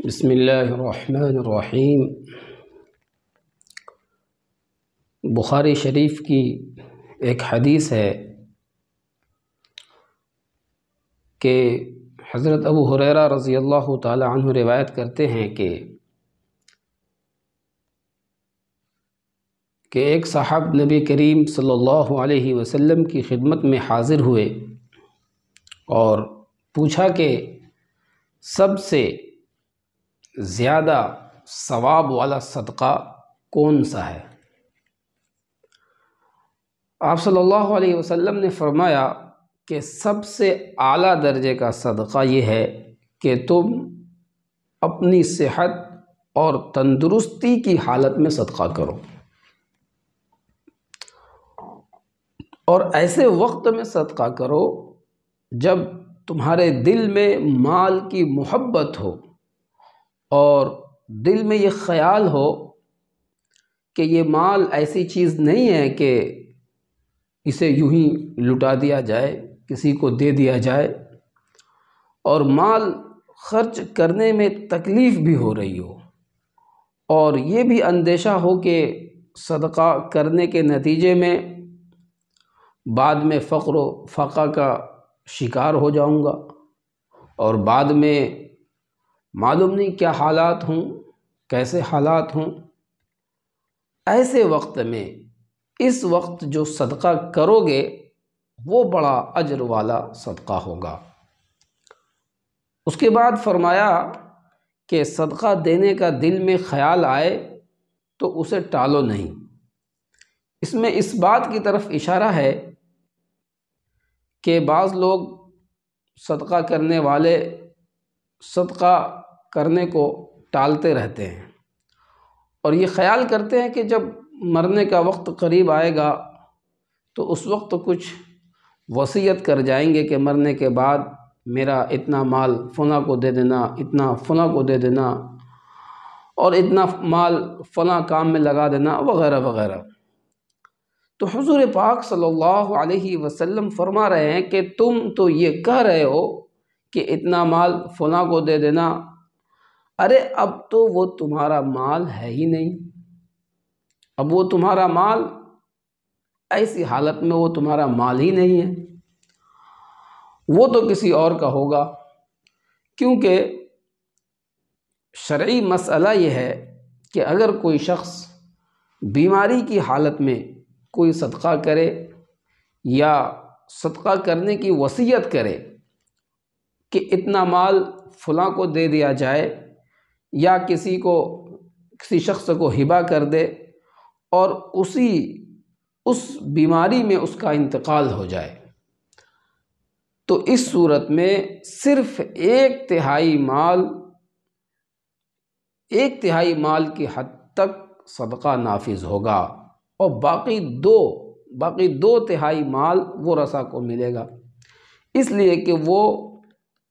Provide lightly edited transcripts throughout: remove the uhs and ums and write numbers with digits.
بسم اللہ الرحمن الرحیم۔ بخاری شریف کی ایک حدیث ہے کہ حضرت ابو ہریرہ رضی اللہ تعالی عنہ روایت کرتے ہیں کہ ایک صاحب نبی کریم صلی اللہ علیہ وسلم کی خدمت میں حاضر ہوئے اور پوچھا کہ سب سے زیادہ ثواب والا صدقہ کون سا ہے؟ آپ صلی اللہ علیہ وسلم نے فرمایا کہ سب سے اعلیٰ درجے کا صدقہ یہ ہے کہ تم اپنی صحت اور تندرستی کی حالت میں صدقہ کرو، اور ایسے وقت میں صدقہ کرو جب تمہارے دل میں مال کی محبت ہو اور دل میں یہ خیال ہو کہ یہ مال ایسی چیز نہیں ہے کہ اسے یوں ہی لٹا دیا جائے، کسی کو دے دیا جائے، اور مال خرچ کرنے میں تکلیف بھی ہو رہی ہو، اور یہ بھی اندیشہ ہو کہ صدقہ کرنے کے نتیجے میں بعد میں فقر و فقہ کا شکار ہو جاؤں گا، اور بعد میں معلوم نہیں کیا حالات ہوں، کیسے حالات ہوں۔ ایسے وقت میں اس وقت جو صدقہ کرو گے وہ بڑا اجر والا صدقہ ہوگا۔ اس کے بعد فرمایا کہ صدقہ دینے کا دل میں خیال آئے تو اسے ٹالو نہیں۔ اس میں اس بات کی طرف اشارہ ہے کہ بعض لوگ صدقہ کرنے والے صدقہ کرنے کو ٹالتے رہتے ہیں اور یہ خیال کرتے ہیں کہ جب مرنے کا وقت قریب آئے گا تو اس وقت کچھ وصیت کر جائیں گے کہ مرنے کے بعد میرا اتنا مال فلاں کو دے دینا، اتنا فلاں کو دے دینا، اور اتنا مال فلاں کام میں لگا دینا، وغیرہ وغیرہ۔ تو حضور پاک صلی اللہ علیہ وسلم فرما رہے ہیں کہ تم تو یہ کہہ رہے ہو کہ اتنا مال فلاں کو دے دینا، ارے اب تو وہ تمہارا مال ہے ہی نہیں، اب وہ تمہارا مال ایسی حالت میں وہ تمہارا مال ہی نہیں ہے، وہ تو کسی اور کا ہوگا۔ کیونکہ شرعی مسئلہ یہ ہے کہ اگر کوئی شخص بیماری کی حالت میں کوئی صدقہ کرے یا صدقہ کرنے کی وصیت کرے کہ اتنا مال فلاں کو دے دیا جائے یا کسی شخص کو ہبہ کر دے اور اس بیماری میں اس کا انتقال ہو جائے، تو اس صورت میں صرف ایک تہائی مال کی حد تک صدقہ نافذ ہوگا، اور باقی دو تہائی مال ورثہ کو ملے گا، اس لیے کہ وہ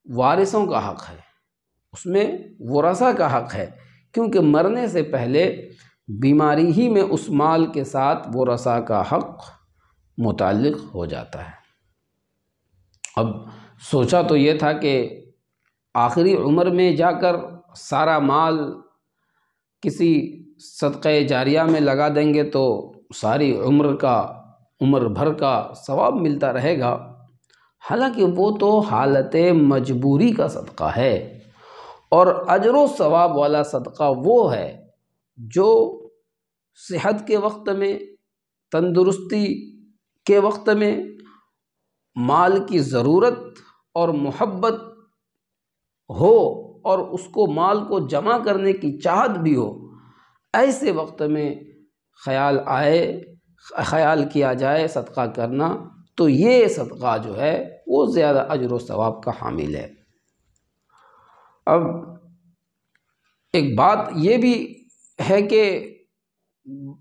وارثوں کا حق ہے، اس میں ورثہ کا حق ہے، کیونکہ مرنے سے پہلے بیماری ہی میں اس مال کے ساتھ ورثہ کا حق متعلق ہو جاتا ہے۔ اب سوچا تو یہ تھا کہ آخری عمر میں جا کر سارا مال کسی صدقہ جاریہ میں لگا دیں گے تو ساری عمر بھر کا ثواب ملتا رہے گا، حالانکہ وہ تو حالت مجبوری کا صدقہ ہے، اور اجر و ثواب والا صدقہ وہ ہے جو صحت کے وقت میں، تندرستی کے وقت میں، مال کی ضرورت اور محبت ہو اور اس کو مال کو جمع کرنے کی چاہت بھی ہو، ایسے وقت میں خیال کیا جائے صدقہ کرنا، تو یہ صدقہ جو ہے وہ زیادہ اجر و ثواب کا حامل ہے۔ اب ایک بات یہ بھی ہے کہ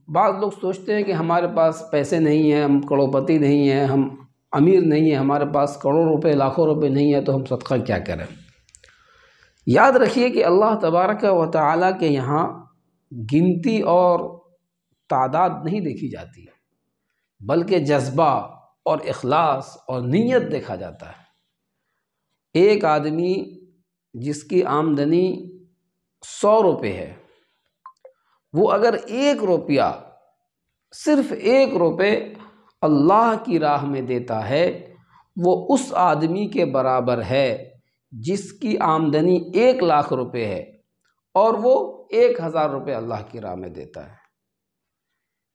بعض لوگ سوچتے ہیں کہ ہمارے پاس پیسے نہیں ہیں، ہم کروڑپتی نہیں ہیں، ہم امیر نہیں ہیں، ہمارے پاس کروڑوں روپے لاکھوں روپے نہیں ہیں، تو ہم صدقہ کیا کریں؟ یاد رکھیے کہ اللہ تبارک و تعالیٰ کے یہاں گنتی اور تعداد نہیں دیکھی جاتی، بلکہ جذبہ اور اخلاص اور نیت دیکھا جاتا ہے۔ ایک آدمی جس کی آمدنی 100 روپے ہے، وہ اگر 1 روپیہ، صرف 1 روپے اللہ کی راہ میں دیتا ہے، وہ اس آدمی کے برابر ہے جس کی آمدنی 1 لاکھ روپے ہے اور وہ 1000 روپے اللہ کی راہ میں دیتا ہے۔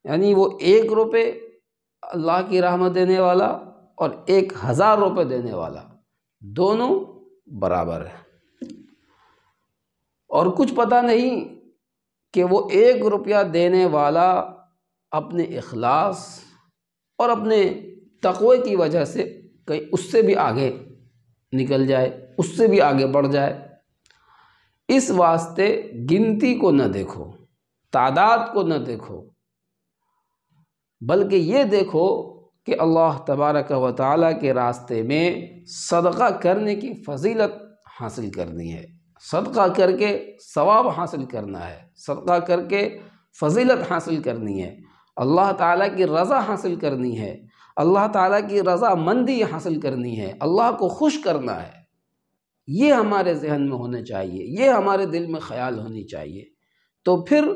یعنی وہ 1 روپے اللہ کی راہ میں دینے والا اور 1000 روپے دینے والا، دونوں برابر ہیں۔ اور کچھ پتہ نہیں کہ وہ 1 روپیہ دینے والا اپنے اخلاص اور اپنے تقوی کی وجہ سے کہیں اس سے بھی آگے نکل جائے، اس سے بھی آگے بڑھ جائے۔ اس واسطے گنتی کو نہ دیکھو، تعداد کو نہ دیکھو، بلکہ یہ دیکھو کہ اللہ تبارک و تعالیٰ کے راستے میں صدقہ کرنے کی فضیلت حاصل کرنی ہے، صدقہ کر کے ثواب حاصل کرنا ہے، صدقہ کر کے فضیلت حاصل کرنی ہے، اللہ تعالیٰ کی رضا حاصل کرنی ہے، اللہ تعالیٰ کی رضا مندی حاصل کرنی ہے، اللہ کو خوش کرنا ہے۔ یہ ہمارے ذہن میں ہونا چاہیے، یہ ہمارے دل میں خیال ہونی چاہیے۔ تو پھر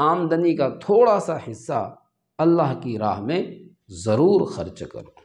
آمدنی کا تھوڑا سا حصہ اللہ کی راہ میں ضرور خرچ کرو۔